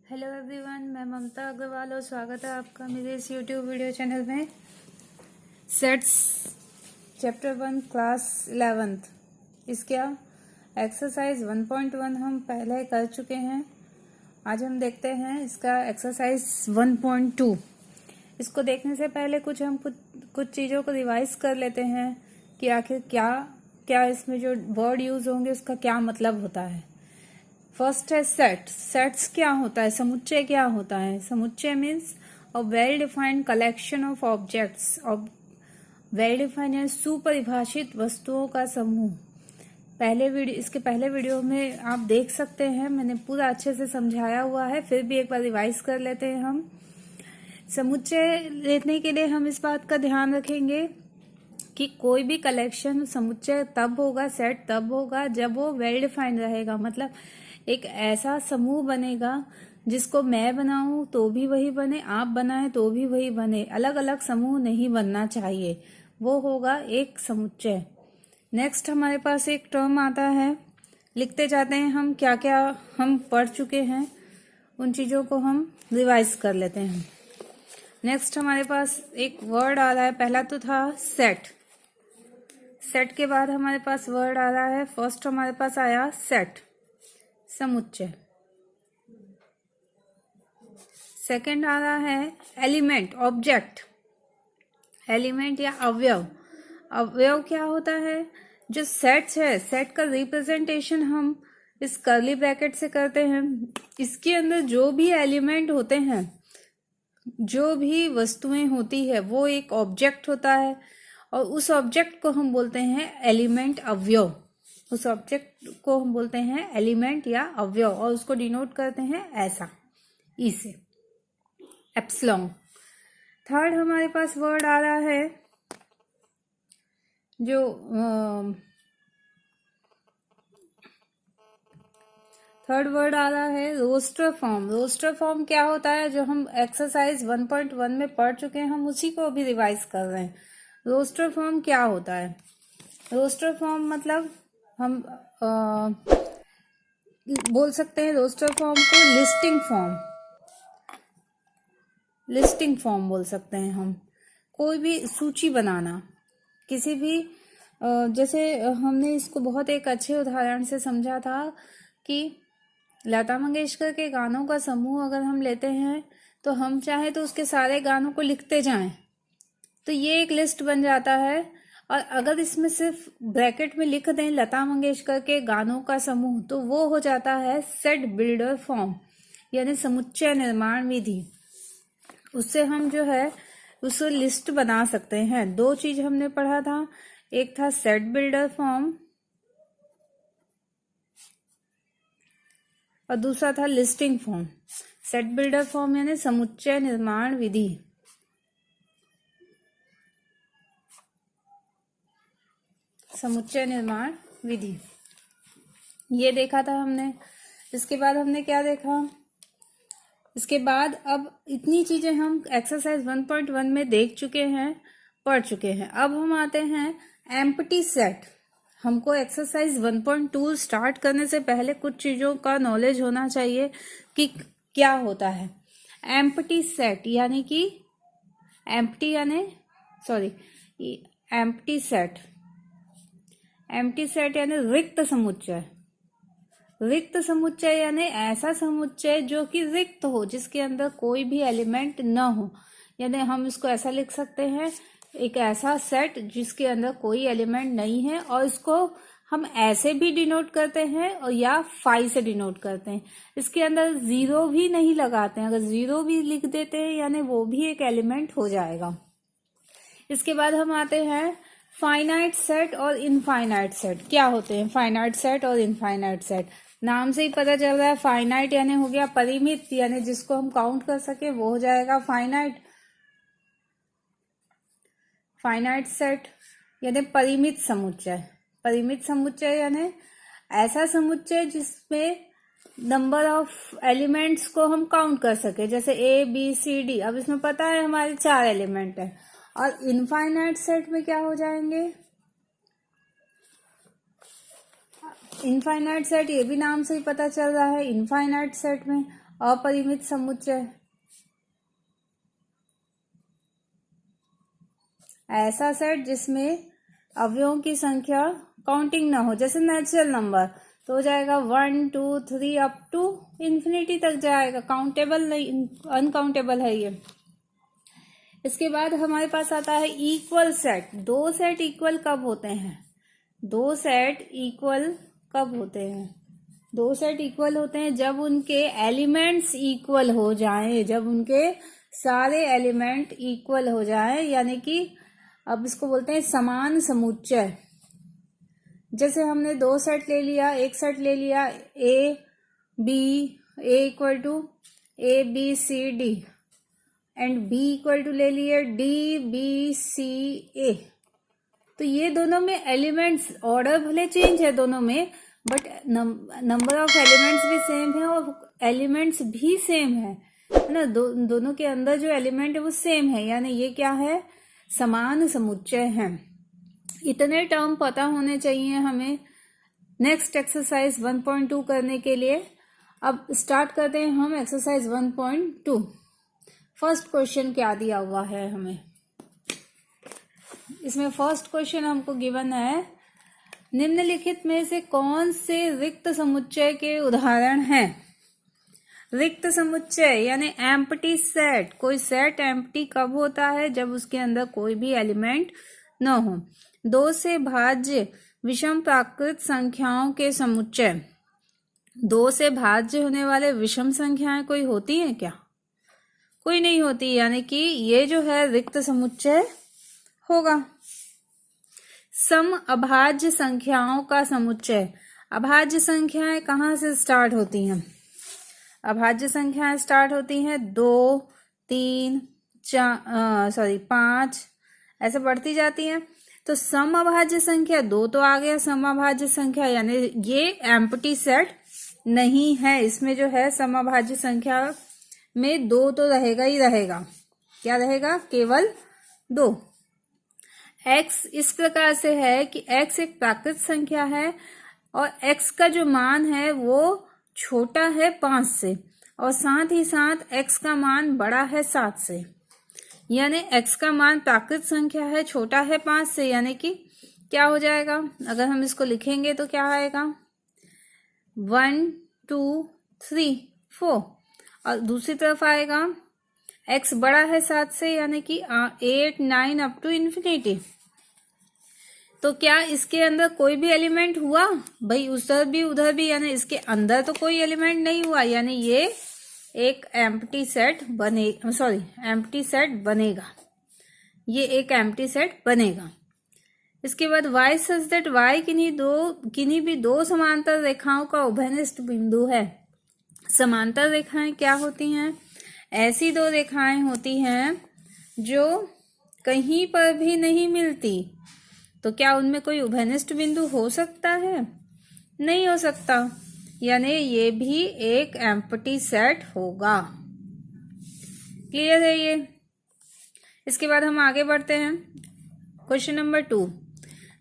Hello everyone, मैं ममता अग्रवाल और स्वागत है आपका मेरे इस यूट्यूब वीडियो चैनल में। सेट्स चैप्टर 1 क्लास 11th इसका एक्सरसाइज 1.1 हम पहले कर चुके हैं। आज हम देखते हैं इसका एक्सरसाइज 1.2। इसको देखने से पहले कुछ चीज़ों को रिवाइज कर लेते हैं कि आखिर क्या इसमें जो वर्ड यूज होंगे उसका क्या मतलब होता है। फर्स्ट है सेट। सेट्स क्या होता है? समुच्चय क्या होता है? समुच्चय means a well defined collection of objects. Well defined या सुपरिभाषित वस्तुओं का समूह। इसके पहले वीडियो में आप देख सकते हैं, मैंने पूरा अच्छे से समझाया हुआ है, फिर भी एक बार रिवाइज कर लेते हैं हम। समुच्चय लेने के लिए हम इस बात का ध्यान रखेंगे कि कोई भी कलेक्शन समुच्चय तब होगा, सेट तब होगा जब वो वेल डिफाइंड रहेगा। मतलब एक ऐसा समूह बनेगा जिसको मैं बनाऊं तो भी वही बने, आप बनाएं तो भी वही बने। अलग अलग समूह नहीं बनना चाहिए, वो होगा एक समुच्चय। नेक्स्ट हमारे पास एक टर्म आता है, लिखते जाते हैं हम क्या क्या हम पढ़ चुके हैं, उन चीजों को हम रिवाइज कर लेते हैं। नेक्स्ट हमारे पास एक वर्ड आ रहा है, पहला तो था सेट। सेट के बाद हमारे पास वर्ड आ रहा है, फर्स्ट हमारे पास आया सेट, समुच्चय। सेकंड आ रहा है एलिमेंट, ऑब्जेक्ट। एलिमेंट या अवयव। अवयव क्या होता है? जो सेट्स है, सेट का रिप्रेजेंटेशन हम इस कर्ली ब्रैकेट से करते हैं। इसके अंदर जो भी एलिमेंट होते हैं, जो भी वस्तुएं होती है, वो एक ऑब्जेक्ट होता है और उस ऑब्जेक्ट को हम बोलते हैं एलिमेंट, अवयव। उस ऑब्जेक्ट को हम बोलते हैं एलिमेंट या अवयव और उसको डिनोट करते हैं ऐसा, ई से, एप्सिलॉन। थर्ड हमारे पास वर्ड आ रहा है जो थर्ड वर्ड आ रहा है रोस्टर फॉर्म। रोस्टर फॉर्म क्या होता है? जो हम एक्सरसाइज 1.1 में पढ़ चुके हैं, हम उसी को अभी रिवाइज कर रहे हैं। रोस्टर फॉर्म क्या होता है? रोस्टर फॉर्म मतलब हम बोल सकते हैं रोस्टर फॉर्म को लिस्टिंग फॉर्म बोल सकते हैं हम। कोई भी सूची बनाना, किसी भी जैसे हमने इसको बहुत एक अच्छे उदाहरण से समझा था कि लता मंगेशकर के गानों का समूह अगर हम लेते हैं तो हम चाहे तो उसके सारे गानों को लिखते जाएं तो ये एक लिस्ट बन जाता है। और अगर इसमें सिर्फ ब्रैकेट में लिख दें लता मंगेशकर के गानों का समूह तो वो हो जाता है सेट बिल्डर फॉर्म, यानी समुच्चय निर्माण विधि। उससे हम जो है उस लिस्ट बना सकते हैं। दो चीज हमने पढ़ा था, एक था सेट बिल्डर फॉर्म और दूसरा था listing form. Set builder form यानी समुच्चय निर्माण विधि। समुच्चय निर्माण विधि ये देखा था हमने। इसके बाद हमने क्या देखा? इसके बाद अब इतनी चीजें हम एक्सरसाइज 1.1 में देख चुके हैं, पढ़ चुके हैं। अब हम आते हैं एम्प्टी सेट। हमको एक्सरसाइज 1.2 स्टार्ट करने से पहले कुछ चीजों का नॉलेज होना चाहिए कि क्या होता है एम्प्टी सेट। यानी कि एम्प्टी सेट यानी रिक्त समुच्चय। रिक्त समुच्चय यानी ऐसा समुच्चय जो कि रिक्त हो, जिसके अंदर कोई भी एलिमेंट न हो। यानी हम इसको ऐसा लिख सकते हैं, एक ऐसा सेट जिसके अंदर कोई एलिमेंट नहीं है, और इसको हम ऐसे भी डिनोट करते हैं और या फाई से डिनोट करते हैं। इसके अंदर जीरो भी नहीं लगाते हैं, अगर जीरो भी लिख देते हैं यानी वो भी एक एलिमेंट हो जाएगा। इसके बाद हम आते हैं फाइनाइट सेट और इनफाइनाइट सेट। क्या होते हैं फाइनाइट सेट और इनफाइनाइट सेट? नाम से ही पता चल रहा है, फाइनाइट यानी हो गया परिमित, यानी जिसको हम काउंट कर सके वो हो जाएगा फाइनाइट। फाइनाइट सेट यानी परिमित समुच्चय। परिमित समुच्चय यानी ऐसा समुच्चय जिसमें नंबर ऑफ एलिमेंट्स को हम काउंट कर सके, जैसे ABCD। अब इसमें पता है हमारे 4 एलिमेंट है। और इनफाइनाइट सेट में क्या हो जाएंगे? इनफाइनाइट सेट ये भी नाम से ही पता चल रहा है, इनफाइनाइट सेट में अपरिमित समुच्चय, ऐसा सेट जिसमें अवयवों की संख्या काउंटिंग ना हो, जैसे नेचुरल नंबर तो हो जाएगा 1 2 3 अप टू इन्फिनिटी तक जाएगा, काउंटेबल नहीं, अनकाउंटेबल है ये। इसके बाद हमारे पास आता है इक्वल सेट। दो सेट इक्वल कब होते हैं? दो सेट इक्वल कब होते हैं? दो सेट इक्वल होते हैं जब उनके एलिमेंट्स इक्वल हो जाएं, जब उनके सारे एलिमेंट इक्वल हो जाएं, यानी कि अब इसको बोलते हैं समान समुच्चय। जैसे हमने दो सेट ले लिया, एक सेट ले लिया A equal to A B C D and B equal to ले लिए डी बी सी ए। तो ये दोनों में एलिमेंट्स ऑर्डर भले चेंज है दोनों में, बट नंबर ऑफ एलिमेंट्स भी सेम है और एलिमेंट्स भी सेम है ना। दोनों के अंदर जो एलिमेंट है वो सेम है, यानी ये क्या है? समान समुच्चय है। इतने टर्म पता होने चाहिए हमें नेक्स्ट एक्सरसाइज 1.2 करने के लिए। अब स्टार्ट करते हैं हम एक्सरसाइज 1.2। फर्स्ट क्वेश्चन क्या दिया हुआ है हमें? इसमें फर्स्ट क्वेश्चन हमको गिवन है, निम्नलिखित में से कौन से रिक्त समुच्चय के उदाहरण हैं? रिक्त समुच्चय यानी एम्प्टी सेट। कोई सेट एम्प्टी कब होता है? जब उसके अंदर कोई भी एलिमेंट न हो। दो से भाज्य विषम प्राकृत संख्याओं के समुच्चय। दो से भाज्य होने वाले विषम संख्याएं कोई होती हैं क्या? कोई नहीं होती, यानी कि ये जो है रिक्त समुच्चय होगा। सम अभाज्य संख्याओं का समुच्चय। अभाज्य संख्याएं कहाँ से स्टार्ट होती हैं? अभाज्य संख्याएं स्टार्ट होती हैं 2 3 5 ऐसे बढ़ती जाती हैं। तो सम अभाज्य संख्या 2 तो आ गया सम अभाज्य संख्या, यानी ये एम्प्टी सेट नहीं है। इसमें जो है सम अभाज्य संख्या में 2 तो रहेगा ही रहेगा। क्या रहेगा? केवल 2। x इस प्रकार से है कि x एक प्राकृत संख्या है और x का जो मान है वो छोटा है 5 से और साथ ही साथ x का मान बड़ा है 7 से, यानी x का मान प्राकृत संख्या है, छोटा है 5 से, यानी कि क्या हो जाएगा? अगर हम इसको लिखेंगे तो क्या आएगा? 1 2 3 4 और दूसरी तरफ आएगा x बड़ा है 7 से, यानी कि 8 9 अप टू इन्फिनिटी। तो क्या इसके अंदर कोई भी एलिमेंट हुआ? भाई उधर भी, यानी इसके अंदर तो कोई एलिमेंट नहीं हुआ, यानी ये एक एम्प्टी सेट एम्प्टी सेट बनेगा। ये एक एम्प्टी सेट बनेगा। इसके बाद y सच दैट y किन्हीं भी दो समांतर रेखाओं का उभयनिष्ठ बिंदु है। समांतर रेखाएं क्या होती हैं? ऐसी दो रेखाएं होती हैं जो कहीं पर भी नहीं मिलती। तो क्या उनमें कोई उभयनिष्ठ बिंदु हो सकता है? नहीं हो सकता, यानी ये भी एक एम्प्टी सेट होगा। क्लियर है ये? इसके बाद हम आगे बढ़ते हैं। क्वेश्चन नंबर 2,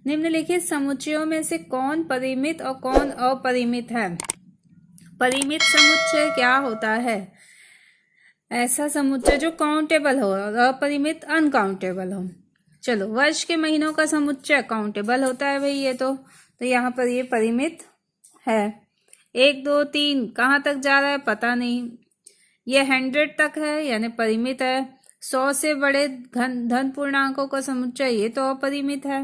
निम्नलिखित समुच्चयों में से कौन परिमित और कौन अपरिमित है? परिमित समुच्चय क्या होता है? ऐसा समुच्चय जो काउंटेबल हो और अपरिमित अनकाउंटेबल हो। चलो, वर्ष के महीनों का समुच्चय काउंटेबल होता है भाई ये तो यहाँ पर ये परिमित है। 1 2 3 कहाँ तक जा रहा है पता नहीं। ये 100 तक है यानी परिमित है। 100 से बड़े धन पूर्णांकों का समुच्चय ये तो अपरिमित है।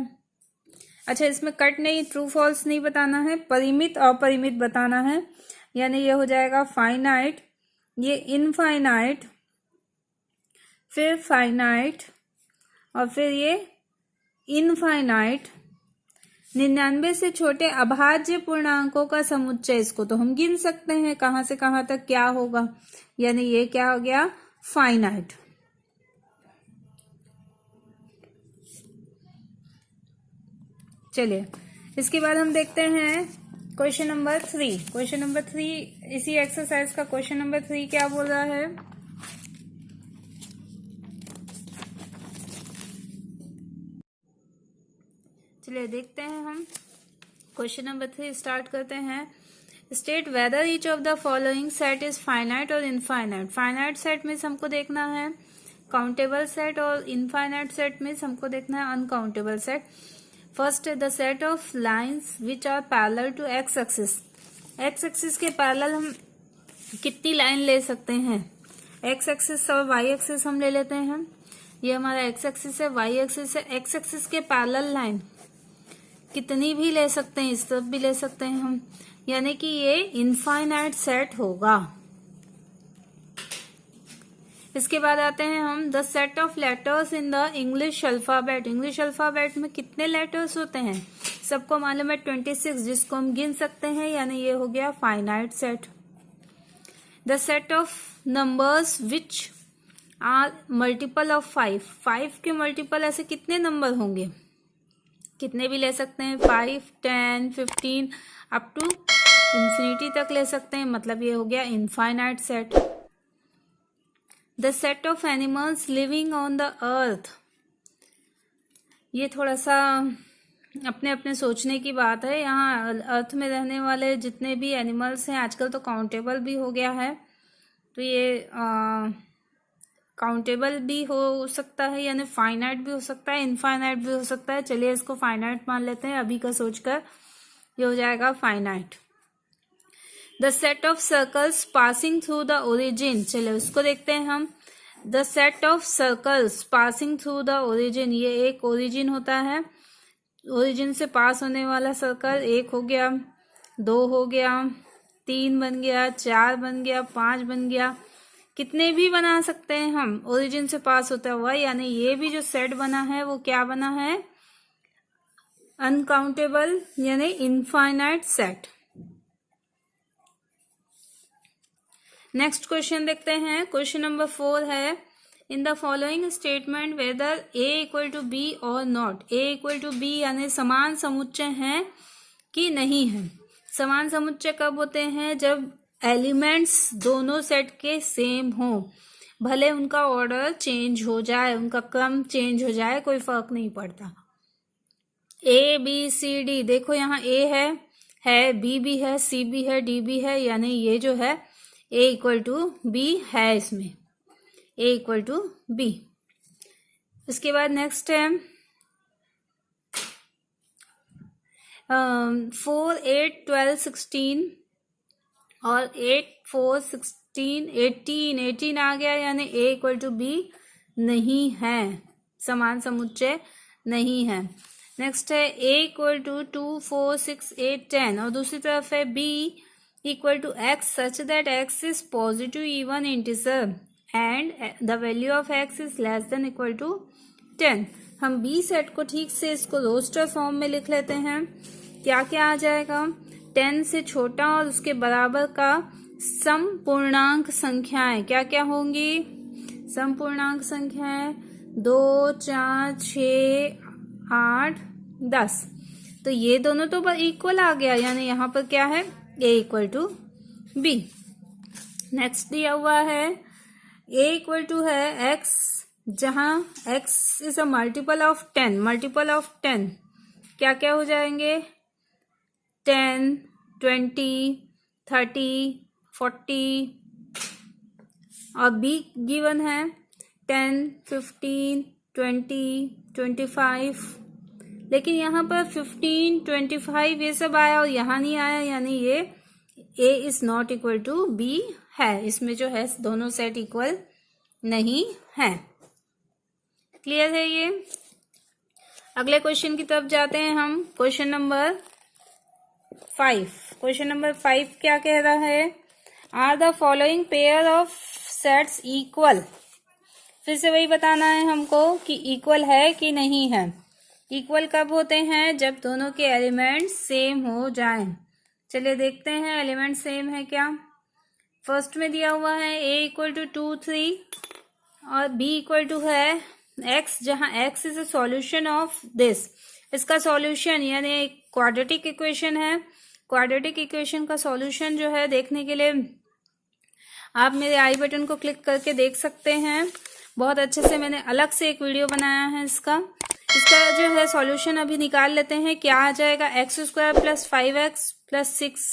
अच्छा, इसमें कट नहीं, ट्रू फॉल्स नहीं बताना है, परिमित अपरिमित बताना है। यानी ये हो जाएगा फाइनाइट, ये इनफाइनाइट, फिर फाइनाइट और फिर ये इनफाइनाइट। 99 से छोटे अभाज्य पूर्णांकों का समुच्चय, इसको तो हम गिन सकते हैं कहां से कहां तक क्या होगा, यानी ये क्या हो गया? फाइनाइट। चलिए, इसके बाद हम देखते हैं क्वेश्चन नंबर 3। क्वेश्चन नंबर 3 इसी एक्सरसाइज का क्वेश्चन नंबर 3 क्या बोल रहा है? चलिए देखते हैं हम। क्वेश्चन नंबर 3 स्टार्ट करते हैं। State whether each of the following set is finite और इनफाइनाइट। फाइनाइट सेट में हमको देखना है काउंटेबल सेट और इनफाइनाइट सेट में हमको देखना है uncountable set. First the set of lines which are parallel to X axis. X axis के पैरेलल हम कितनी लाइन ले सकते हैं? एक्स एक्सिस और वाई एक्सिस हम ले लेते हैं। ये हमारा एक्स एक्सिस है, वाई एक्सिस है। एक्स एक्सिस के पैरेलल लाइन कितनी भी ले सकते हैं, इस तरफ भी ले सकते हैं हम, यानी कि ये इनफाइनाइट सेट होगा। इसके बाद आते हैं हम the set of letters in the English alphabet. English alphabet में कितने लेटर्स होते हैं? सबको मालूम है 26, जिसको हम गिन सकते हैं, यानी ये हो गया finite set. The set of numbers which are multiple of 5। 5 के मल्टीपल ऐसे कितने नंबर होंगे? कितने भी ले सकते हैं, 5, 10, 15 अप टू इंफिनिटी तक ले सकते हैं, मतलब ये हो गया infinite set. The set of animals living on the earth. ये थोड़ा सा अपने अपने सोचने की बात है। यहाँ अर्थ में रहने वाले जितने भी एनिमल्स हैं, आजकल तो काउंटेबल भी हो गया है, तो ये काउंटेबल भी हो सकता है, यानी फाइनाइट भी हो सकता है, इनफाइनाइट भी हो सकता है। चलिए इसको फाइनाइट मान लेते हैं अभी का सोचकर, ये हो जाएगा finite. The set of circles passing through the origin. चलिए उसको देखते हैं हम। The set of circles passing through the origin, ये एक ओरिजिन होता है, ओरिजिन से पास होने वाला सर्कल। 1 हो गया, 2 हो गया, 3 बन गया, 4 बन गया, 5 बन गया, कितने भी बना सकते हैं हम ओरिजिन से पास होता हुआ, यानी ये भी जो सेट बना है वो क्या बना है? अनकाउंटेबल यानी इनफाइनाइट सेट। नेक्स्ट क्वेश्चन देखते हैं। क्वेश्चन नंबर 4 है in the following statement whether A equal to B or not. A equal to B यानी समान समुच्चय हैं कि नहीं है। समान समुच्चय कब होते हैं? जब एलिमेंट्स दोनों सेट के सेम हो, भले उनका ऑर्डर चेंज हो जाए, उनका क्रम चेंज हो जाए, कोई फर्क नहीं पड़ता। ए बी सी डी, देखो यहाँ ए है, बी भी है, सी भी है, डी भी है, यानी ये जो है ए इक्वल टू बी है, इसमें ए इक्वल टू बी। इसके बाद नेक्स्ट है 4, 8, 12, 16 और 8, 4, 16, 18 आ गया, यानी ए इक्वल टू बी नहीं है, समान समुच्चय नहीं है। नेक्स्ट है ए इक्वल टू 2, 4, 6, 8, 10 और दूसरी तरफ है B equal to X such that X is positive even integer and the value of X is less than equal to 10। हम बी सेट को ठीक से इसको रोस्टर फॉर्म में लिख लेते हैं। क्या क्या आ जाएगा? 10 से छोटा और उसके बराबर का समपूर्णांक संख्याएं क्या क्या होंगी? समपूर्णांक संख्याएं 2, 4, 6, 8, 10। तो ये दोनों तो इक्वल आ गया, यानी यहाँ पर क्या है? ए इक्वल टू बी। नेक्स्ट दिया हुआ है ए इक्वल टू है एक्स, जहां x is a multiple of 10। Multiple of 10 क्या क्या हो जाएंगे? 10, 20, 30, 40 और बी गिवन है 10, 15, 20, 25। लेकिन यहाँ पर 15, 25 ये सब आया और यहाँ नहीं आया, यानी ये A is not equal to B है। इसमें जो है दोनों सेट इक्वल नहीं है। क्लियर है ये? अगले क्वेश्चन की तरफ जाते हैं हम। Question number 5। क्वेश्चन नंबर 5 क्या कह रहा है? Are the following pair of sets equal. फिर से वही बताना है हमको कि इक्वल है कि नहीं है। इक्वल कब होते हैं? जब दोनों के एलिमेंट्स सेम हो जाएं। चलिए देखते हैं एलिमेंट सेम है क्या। फर्स्ट में दिया हुआ है a इक्वल टू 2, 3 और b इक्वल टू है x, जहां x is a solution of this. इसका सॉल्यूशन यानी क्वाड्रेटिक इक्वेशन है। क्वाड्रेटिक इक्वेशन का सॉल्यूशन जो है देखने के लिए आप मेरे आई बटन को क्लिक करके देख सकते हैं। बहुत अच्छे से मैंने अलग से एक वीडियो बनाया है इसका जो है सॉल्यूशन अभी निकाल लेते हैं। क्या आ जाएगा? x² + 5x + 6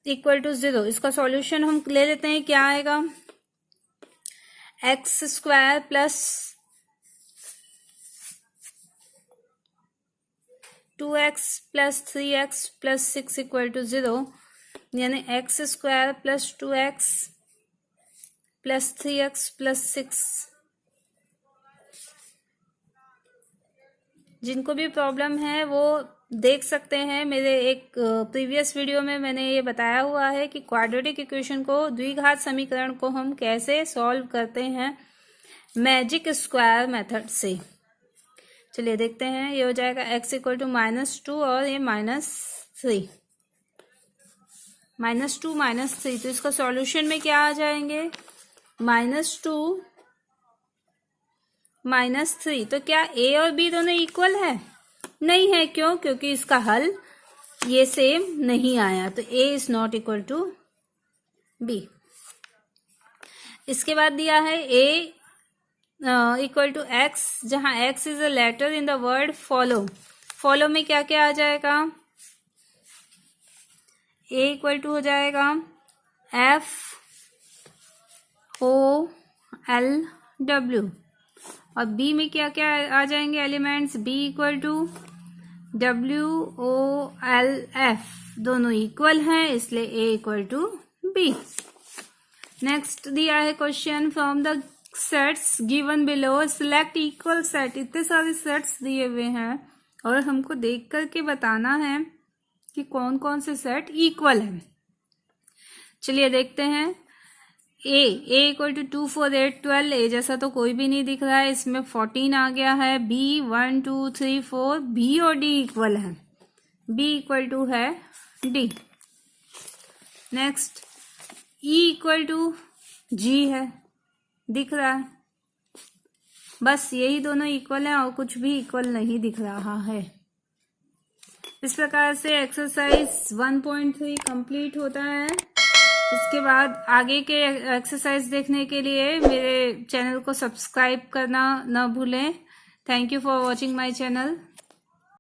equal to 0। इसका सॉल्यूशन हम ले लेते हैं, क्या आएगा, X square plus 2x plus 3x plus 6 equal to 0, यानी X square plus 2x plus 3x plus 6। जिनको भी प्रॉब्लम है वो देख सकते हैं, मेरे एक प्रीवियस वीडियो में मैंने ये बताया हुआ है कि क्वाड्रेटिक इक्वेशन को, द्विघात समीकरण को हम कैसे सॉल्व करते हैं मैजिक स्क्वायर मेथड से। चलिए देखते हैं, ये हो जाएगा x इक्वल टू -2 और ये -3, -2 -3। तो इसका सॉल्यूशन में क्या आ जाएंगे, -2 -3। तो क्या a और b दोनों इक्वल है, नहीं है, क्यों, क्योंकि इसका हल ये सेम नहीं आया, तो a is not equal to b। इसके बाद दिया है a इक्वल टू x, जहां x is a letter in the word follow. Follow में क्या क्या आ जाएगा, a इक्वल टू हो जाएगा FOLW, और b में क्या क्या आ जाएंगे elements, b equal to WOLF, दोनों इक्वल हैं इसलिए a equal to b। Next दिया है question, from the sets given below select equal set. इतने सारे सेट्स दिए हुए हैं और हमको देख करके बताना है कि कौन कौन से सेट इक्वल हैं। चलिए देखते हैं, a इक्वल टू 2 4 8 12, a जैसा तो कोई भी नहीं दिख रहा है, इसमें 14 आ गया है। b 1 2 3 4, b और d इक्वल है, b इक्वल टू है d। Next e equal to g है, दिख रहा है, बस यही दोनों इक्वल हैं और कुछ भी इक्वल नहीं दिख रहा है। इस प्रकार से एक्सरसाइज 1.3 कंप्लीट होता है। इसके बाद आगे के एक्सरसाइज देखने के लिए मेरे चैनल को सब्सक्राइब करना ना भूलें। Thank you for watching my channel.